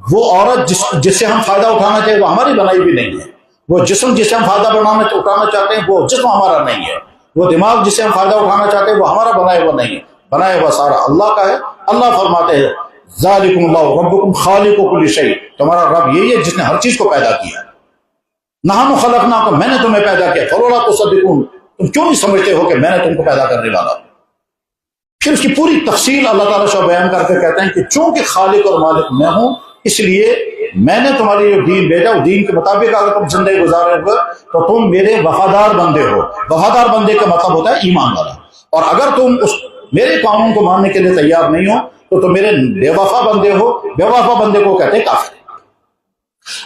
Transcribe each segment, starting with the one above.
وہ عورت جس سے ہم فائدہ اٹھانا چاہیے وہ ہماری بنائی بھی نہیں ہے، وہ جسم جس سے ہم فائدہ اٹھانا چاہتے ہیں وہ جسم ہمارا نہیں ہے، وہ دماغ جس سے ہم فائدہ اٹھانا چاہتے ہیں وہ ہمارا بنایا ہوا نہیں ہے، بنایا ہوا سارا اللہ کا ہے۔ اللہ فرماتے ہیں ذالکم اللہ ربکم خالق کل شیء، تمہارا رب یہی ہے جس نے ہر چیز کو پیدا کیا۔ نحن خلقناکم، میں نے تمہیں پیدا کیا، فلولا تصدقون، تم کیوں نہیں سمجھتے ہو کہ میں نے تم کو پیدا کرنے والا ہوں۔ پھر اس کی پوری تفصیل اللہ تعالیٰ سے بیان کر کے کہتے ہیں کہ چونکہ خالق اور مالک میں ہوں اس لیے میں نے تمہاری جو دین بھیجا وہ دین کے مطابق اگر تم زندگی گزارے ہوئے تو تم میرے وفادار بندے ہو۔ وفادار بندے کا مطلب ہوتا ہے ایمان والا، اور اگر تم اس میرے قانون کو ماننے کے لیے تیار نہیں ہو تو تم میرے بے وفا بندے ہو۔ بے وفا بندے کو کہتے ہیں کافر۔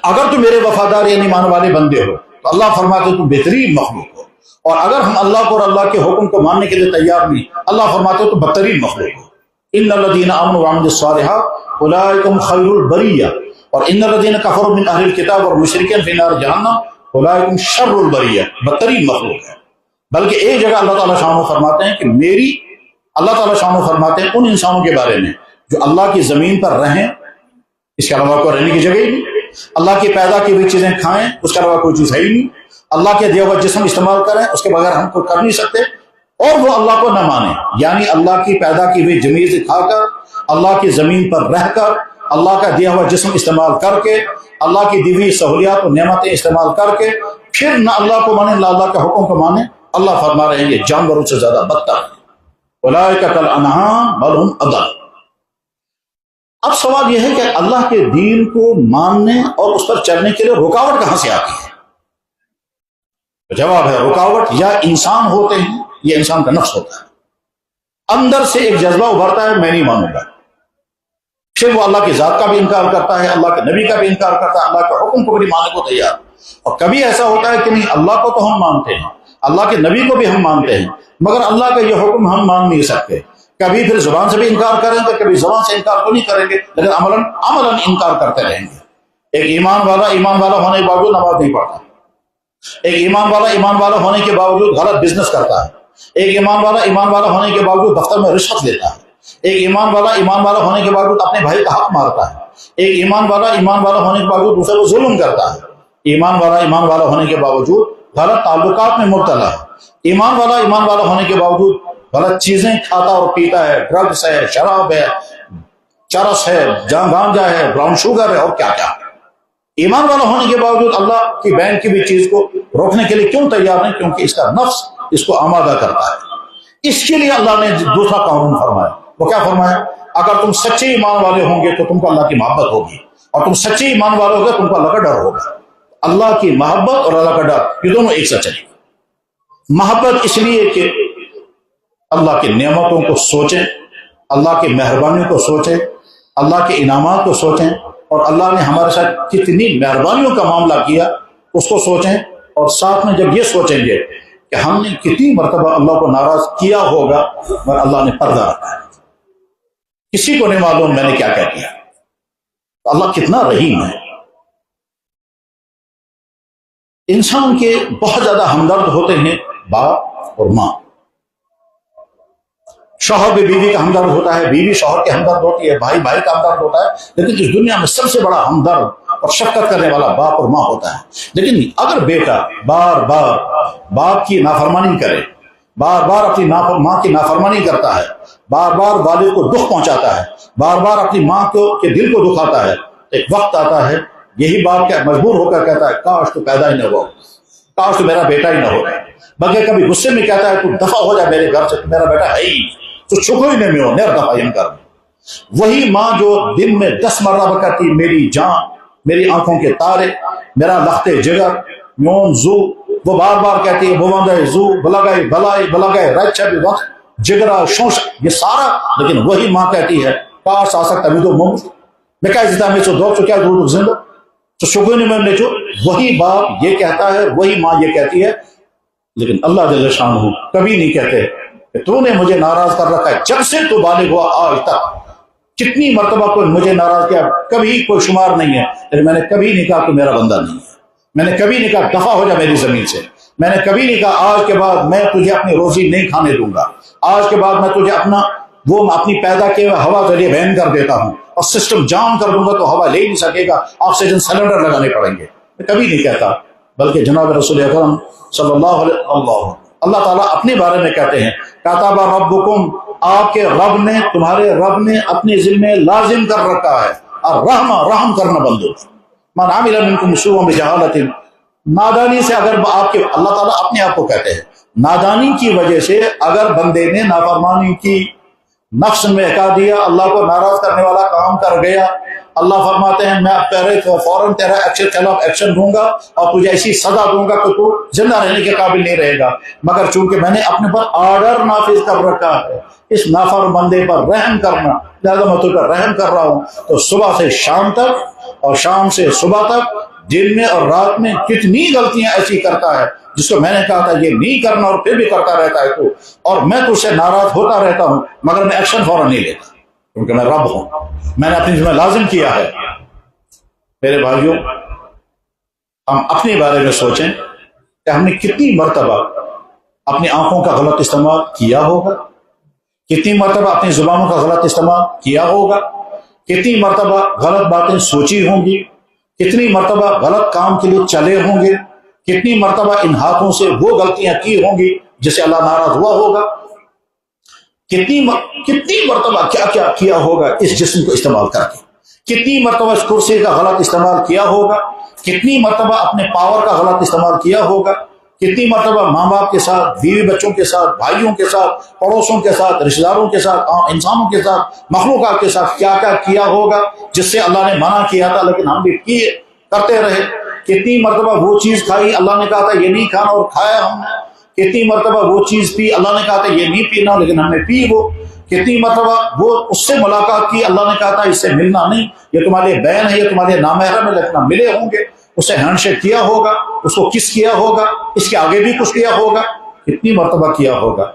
اگر تم میرے وفادار یعنی ایمان والے بندے ہو تو اللہ فرماتے تم بہترین مخلوق ہو، اور اگر ہم اللہ کو اور اللہ کے حکم کو ماننے کے لیے تیار نہیں، اللہ فرماتے تو بدترین مخلوق ہو۔ ان الذین آمنوا وعملوا الصالحات اولئک هم خیر البریہ، اور ان الذین کفروا من اہل الکتاب والمشرکین فی نار جہنم اولئک هم شر البریہ، بدترین مخلوق ہے۔ بلکہ ایک جگہ اللہ تعالیٰ شانہ فرماتے ہیں کہ اللہ تعالیٰ شانہ فرماتے ہیں ان انسانوں کے بارے میں جو اللہ کی زمین پر رہیں، اس کے علاوہ کوئی رہنے کی جگہ ہی نہیں، اللہ کی پیدا کی ہوئی چیزیں کھائیں اس کے علاوہ کوئی چیز ہے ہی نہیں، اللہ کے دیا ہوا جسم استعمال کریں اس کے بغیر ہم کو کر نہیں سکتے، اور وہ اللہ کو نہ مانیں، یعنی اللہ کی پیدا کی ہوئی زمین سے کھا کر، اللہ کی زمین پر رہ کر، اللہ کا دیا ہوا جسم استعمال کر کے، اللہ کی دی ہوئی سہولیات اور نعمتیں استعمال کر کے پھر نہ اللہ کو مانیں نہ اللہ کے حکم کو مانیں، اللہ فرما رہے ہیں یہ جانوروں سے زیادہ بدتر ہیں۔ اولئک کالانعام بل هم اضل۔ اب سوال یہ ہے کہ اللہ کے دین کو ماننے اور اس پر چلنے کے لیے رکاوٹ کہاں سے آتی ہے؟ جواب ہے رکاوٹ یا انسان ہوتے ہیں، یہ انسان کا نفس ہوتا ہے، اندر سے ایک جذبہ ابھرتا ہے میں نہیں مانوں گا، پھر وہ اللہ کی ذات کا بھی انکار کرتا ہے، اللہ کے نبی کا بھی انکار کرتا ہے، اللہ کے حکم کو بھی ماننے کو تیار۔ اور کبھی ایسا ہوتا ہے کہ نہیں اللہ کو تو ہم مانتے ہیں، اللہ کے نبی کو بھی ہم مانتے ہیں، مگر اللہ کا یہ حکم ہم مان نہیں سکتے، کبھی پھر زبان سے بھی انکار کریں گے، کبھی زبان سے انکار تو نہیں کریں گے لیکن عملاً انکار کرتے رہیں گے۔ ایک ایمان والا ہونے کے باوجود نماز نہیں پڑھتا، ایک ایمان والا ہونے کے باوجود غلط بزنس کرتا ہے، ایک ایمان والا ہونے کے باوجود دفتر میں رشوت لیتا ہے، ایک ایمان والا ہونے کے باوجود اپنے بھائی کا حق مارتا ہے، ایک ایمان والا ہونے کے باوجود دوسرے کو ظلم کرتا ہے، ایمان والا ہونے کے باوجود غلط تعلقات میں مبتلا ہے، ایمان والا ہونے کے باوجود غلط چیزیں کھاتا اور پیتا ہے، ڈرگس ہے، شراب ہے، چرس ہے، گانجا ہے، براؤن شوگر ہے اور کیا کیا۔ ایمان والا ہونے کے باوجود اللہ کی بین کی بھی چیز کو روکنے کے لیے کیوں تیار نہیں؟ کیونکہ اس کا نفس اس کو آمادہ کرتا ہے۔ اس کے لیے اللہ نے دوسرا قانون فرمایا، وہ کیا فرمایا؟ اگر تم سچے ایمان والے ہوں گے تو تم کو اللہ کی محبت ہوگی، اور تم سچے ایمان والے ہو گے تم کو اللہ کا ڈر ہوگا۔ اللہ کی محبت اور اللہ کا ڈر یہ دونوں ایک ساتھ چلیں گے۔ محبت اس لیے کہ اللہ کی نعمتوں کو سوچیں، اللہ کی مہربانیوں کو سوچیں، اللہ کے انعامات کو سوچیں، اور اللہ نے ہمارے ساتھ کتنی مہربانیوں کا معاملہ کیا اس کو سوچیں، اور ساتھ میں جب یہ سوچیں گے کہ ہم نے کتنی مرتبہ اللہ کو ناراض کیا ہوگا مگر اللہ نے پردہ رکھا ہے، کسی کو نہیں معلوم میں نے کیا کیا کیا۔ اللہ کتنا رحیم ہے۔ انسان کے بہت زیادہ ہمدرد ہوتے ہیں باپ اور ماں، شوہر بھی بیوی کا ہمدرد ہوتا ہے، بیوی شوہر کے ہمدرد ہوتی ہے، بھائی بھائی کا ہمدرد ہوتا ہے، لیکن اس دنیا میں سب سے بڑا ہمدرد اور شفقت کرنے والا باپ اور ماں ہوتا ہے۔ لیکن اگر بیٹا بار بار باپ کی نافرمانی کرے، بار بار اپنی ماں کی نافرمانی کرتا ہے، بار بار والد کو دکھ پہنچاتا ہے، بار بار اپنی ماں کے دل کو دکھاتا ہے، ایک وقت آتا ہے یہی باپ کیا مجبور ہو کر کہتا ہے کاش تو پیدا ہی نہ ہو، کاش تو میرا بیٹا ہی نہ ہو، بلکہ کبھی غصے میں کہتا ہے تو دفع ہو جائے میرے گھر سے، میرا بیٹا ہے ہی تو چھکو ہی نہیں میں ہو، نیر دفع ہی کر۔ وہی ماں جو دن میں 10 مرتبہ کہتی میری جان، میری آنکھوں کے تارے، میرا لختے جگر، میون زو، وہ بار بار کہتی ہے بوندے زو بلگائے بلائے رچ وقت جگرا شوش، یہ سارا، لیکن وہی ماں کہتی ہے کاش آ سکتا میں تو ممت میں کیا زندہ میں چو دو چو کیا دور زندہ تو شکر نہیں میں چو۔ وہی باپ یہ کہتا ہے، وہی ماں یہ کہتی ہے، لیکن اللہ جل شانہ کبھی نہیں کہتے کہ تو نے مجھے ناراض کر رکھا ہے جب سے تو بالغ ہوا آج تک، کتنی مرتبہ کوئی مجھے ناراض کیا کبھی کوئی شمار نہیں ہے، لیکن میں نے کبھی نہیں کہا کہ میرا بندہ نہیں ہے، میں نے کبھی نہیں کہا دفع ہو جا میری زمین سے، میں نے کبھی نہیں کہا آج کے بعد میں تجھے اپنی روزی نہیں کھانے دوں گا، آج کے بعد میں تجھے اپنا وہ اپنی پیدا کیے ہوئے ہوا کے لیے بین کر دیتا ہوں اور سسٹم جام کر دوں گا تو ہوا لے نہیں سکے گا، آکسیجن سلنڈر لگانے پڑیں گے. میں کبھی نہیں کہتا، بلکہ جناب رسول اکرم صلی اللہ تعالیٰ اپنے بارے میں کہتے ہیں کتب ربکم، آپ کے رب نے، تمہارے رب نے اپنے ذمہ لازم کر رکھا ہے اور رحم کرنا بندوں. من عمل منکم سوءا بجہالۃ، نادانی سے اگر آپ کے، اللہ تعالیٰ اپنے آپ کو کہتے ہیں نادانی کی وجہ سے اگر بندے نے نافرمانی کی، نفس میں بہکا دیا، اللہ کو ناراض کرنے والا کام کر گیا، اللہ فرماتے ہیں میں پہلے تو فوراً تیرا خلاف ایکشن دوں گا اور تجھے ایسی سزا دوں گا کہ تو زندہ رہنے کے قابل نہیں رہے گا، مگر چونکہ میں نے اپنے پر آرڈر نافذ کر رکھا ہے اس نافرمان بندے پر رحم کرنا، لہذا میں تجھ پر رحم کر رہا ہوں. تو صبح سے شام تک اور شام سے صبح تک، دن میں اور رات میں کتنی غلطیاں ایسی کرتا ہے جس کو میں نے کہا تھا یہ نہیں کرنا اور پھر بھی کرتا رہتا ہے تو، اور میں تجھ سے ناراض ہوتا رہتا ہوں مگر میں ایکشن فوراً نہیں لیتا کیونکہ میں رب ہوں، میں نے اپنی ذمہ لازم کیا ہے. میرے بھائیوں، ہم اپنے بارے میں سوچیں کہ ہم نے کتنی مرتبہ اپنی آنکھوں کا غلط استعمال کیا ہوگا، کتنی مرتبہ اپنی زبانوں کا غلط استعمال کیا ہوگا، کتنی مرتبہ غلط باتیں سوچی ہوں گی، کتنی مرتبہ غلط کام کے لیے چلے ہوں گے، کتنی مرتبہ ان ہاتھوں سے وہ غلطیاں کی ہوں گی جس سے اللہ ناراض ہوا ہوگا، کتنی مرتبہ کیا کیا کیا ہوگا اس جسم کو استعمال کر کے، کتنی مرتبہ اس کرسی کا غلط استعمال کیا ہوگا، کتنی مرتبہ اپنے پاور کا غلط استعمال کیا ہوگا، کتنی مرتبہ ماں باپ کے ساتھ، بیوی بچوں کے ساتھ، بھائیوں کے ساتھ، پڑوسوں کے ساتھ، رشتہ داروں کے ساتھ، انسانوں کے ساتھ، مخلوقات کے ساتھ کیا کیا کیا ہوگا جس سے اللہ نے منع کیا تھا لیکن ہم بھی کیے، کرتے رہے. کتنی مرتبہ وہ چیز کھائی، اللہ نے کہا تھا یہ نہیں کھانا اور کھایا ہم نے. کتنی مرتبہ وہ چیز پی، اللہ نے کہا تھا یہ نہیں پینا لیکن ہم نے پی وہ. کتنی مرتبہ وہ اس سے ملاقات کی، اللہ نے کہا تھا اس سے ملنا نہیں، یہ تمہارے بہن ہے، یہ تمہارے نامحرم ہے لیکن ملے ہوں گے. اسے ہینڈ شیک کیا ہوگا، اس کو کس کیا ہوگا، اس کے آگے بھی کچھ کیا ہوگا، کتنی مرتبہ کیا ہوگا.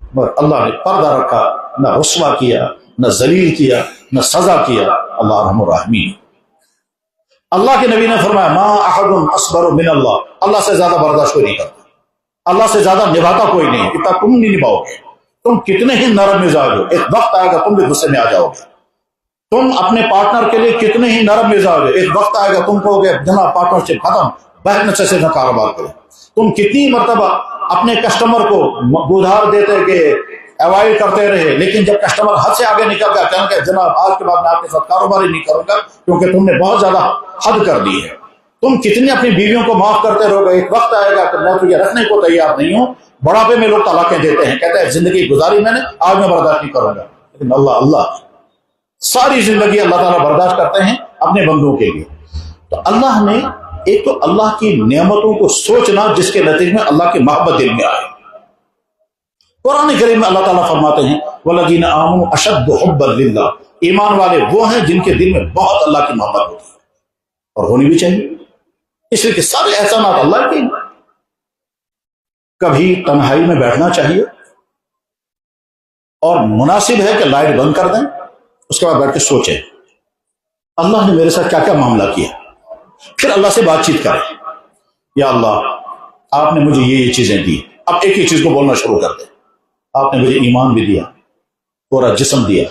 مگر اللہ نے پردہ رکھا، نہ رسوا کیا، نہ ذلیل کیا، نہ سزا کیا. اللہ ارحم الراحمین. اللہ کے نبی نے فرمایا ما احد اصبر من اللہ، اللہ سے زیادہ برداشت کوئی نہیں کرتا، اللہ سے زیادہ نبھاتا کوئی نہیں. اتنا تم نہیں نبھاؤ گے، تم کتنے ہی نرم مزاج ہو، ایک وقت آئے گا تم بھی غصے میں آ جاؤ گے. تم اپنے پارٹنر کے لیے کتنے ہی نرم مزاج ہو، ایک وقت آئے گا تم کہو گے جناب پارٹنرشپ ختم، بہتر سے نہ کاروبار کرو. تم کتنی مرتبہ اپنے کسٹمر کو گودھار دیتے کہ اوائڈ کرتے رہے، لیکن جب کسٹمر حد سے آگے نکل گیا کہنا کہ جناب آج کے بعد میں آپ کے ساتھ کاروبار ہی نہیں کروں گا کیونکہ تم نے بہت زیادہ حد کر دی ہے. تم کتنی اپنی بیویوں کو معاف کرتے رہو گے، ایک وقت آئے گا کہ میں تجھے رکھنے کو تیار نہیں ہوں. بڑھاپے میں لوگ طلاقیں دیتے ہیں، کہتے ہیں زندگی گزاری میں نے، آج میں برداشت نہیں کروں گا. لیکن اللہ ساری زندگی اللہ تعالیٰ برداشت کرتے ہیں اپنے بندوں کے لیے. تو اللہ نے ایک تو اللہ کی نعمتوں کو سوچنا جس کے نتیجے میں اللہ کی محبت دل میں آئے. قرآن کریم میں اللہ تعالیٰ فرماتے ہیں والذین آمنوا اشد حبا للہ، ایمان والے وہ ہیں جن کے دل میں بہت اللہ کی محبت ہوتی ہے اور ہونی بھی چاہیے، اس لیے کہ سارے احسانات اللہ کے. کبھی تنہائی میں بیٹھنا چاہیے اور مناسب ہے کہ لائٹ بند کر دیں، اس کے بعد بیٹھ کے سوچیں اللہ نے میرے ساتھ کیا کیا معاملہ کیا، پھر اللہ سے بات چیت کریں. یا اللہ آپ نے مجھے یہ چیزیں دی، اب ایک ہی چیز کو بولنا شروع کر دیں. آپ نے مجھے ایمان بھی دیا، پورا جسم دیا،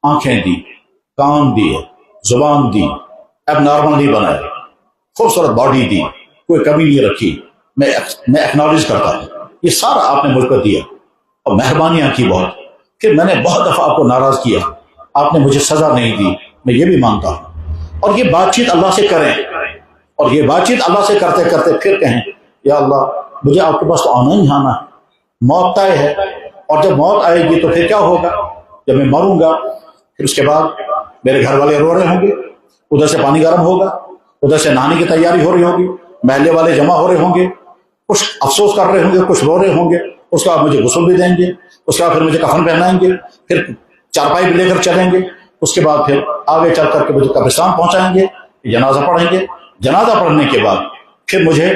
آنکھیں دی، کان دیے، زبان دی، اب نارمل نہیں بنائے، خوبصورت باڈی دی، کوئی کمی نہیں رکھی. میں ایکنالج کرتا ہوں یہ سارا آپ نے مجھ کو دیا اور مہربانیاں کی بہت. پھر میں نے بہت دفعہ آپ کو ناراض کیا، آپ نے مجھے سزا نہیں دی، میں یہ بھی مانتا ہوں. اور یہ بات چیت اللہ سے کریں، اور یہ بات چیت اللہ سے کرتے کرتے پھر کہیں یا اللہ مجھے آپ کے پاس تو آنا ہی آنا ہے، موت طے ہے، اور جب موت آئے گی تو پھر کیا ہوگا، جب میں مروں گا پھر اس کے بعد میرے گھر والے رو رہے ہوں گے، ادھر سے پانی گرم ہوگا، ادھر سے نہانے کی تیاری ہو رہی ہوگی، محلے والے جمع ہو رہے ہوں گے، کچھ افسوس کر رہے ہوں گے، کچھ رو رہے ہوں گے. اس کے بعد مجھے غسل بھی دیں گے، اس کے بعد پھر مجھے کفن پہنائیں گے، پھر چارپائی بھی لے کر چلیں گے، اس کے بعد پھر آگے چل کر کے مجھے قبرستان پہنچائیں گے، جنازہ پڑھیں گے. جنازہ پڑھنے کے بعد پھر مجھے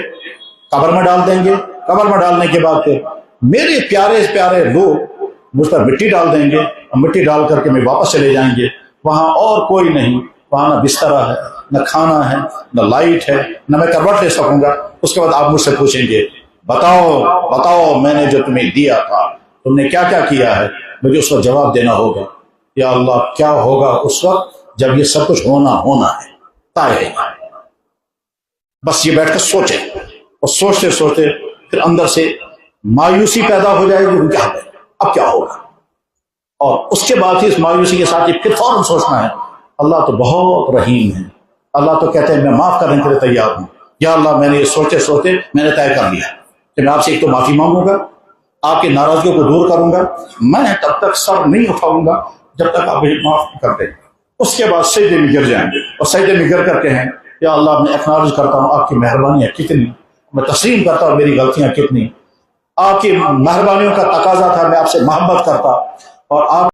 قبر میں ڈال دیں گے. قبر میں ڈالنے کے بعد پھر میرے پیارے پیارے لوگ مجھ پر مٹی ڈال دیں گے، اور مٹی ڈال کر کے میں واپس چلے جائیں گے. وہاں اور کوئی نہیں، وہاں نہ بستر ہے، نہ کھانا ہے، نہ لائٹ ہے، نہ میں کروٹ لے سکوں گا. اس کے بعد آپ مجھ سے پوچھیں گے بتاؤ میں نے جو تمہیں دیا تھا تم نے کیا کیا کیا ہے. مجھے اس وقت جواب دینا ہوگا یا اللہ کیا ہوگا اس وقت جب یہ سب کچھ ہونا ہے طے ہے. بس یہ بیٹھ کر سوچے اور سوچتے سوچتے پھر اندر سے مایوسی پیدا ہو جائے گی کیا اب کیا ہوگا. اور اس کے بعد ہی اس مایوسی کے ساتھ ہی پھر فوراً سوچنا ہے اللہ تو بہت رحیم ہے. اللہ تو کہتے ہیں میں معاف کرنے کے لیے تیار ہوں. یا اللہ میں نے یہ سوچتے سوچتے میں نے طے کر لیا کہ میں آپ سے ایک تو معافی مانگوں گا, آپ کی ناراضگیوں کو دور کروں گا, میں تب تک سر نہیں اٹھاؤں گا جب تک آپ مجھے معاف کر دیں. اس کے بعد سجدے میں گر جائیں گے اور سجدے میں گر کر کے ہیں یا اللہ میں ایکنالج کرتا ہوں آپ کی مہربانیاں کتنی, میں تسلیم کرتا ہوں میری غلطیاں کتنی, آپ کی مہربانیوں کا تقاضا تھا میں آپ سے محبت کرتا اور آپ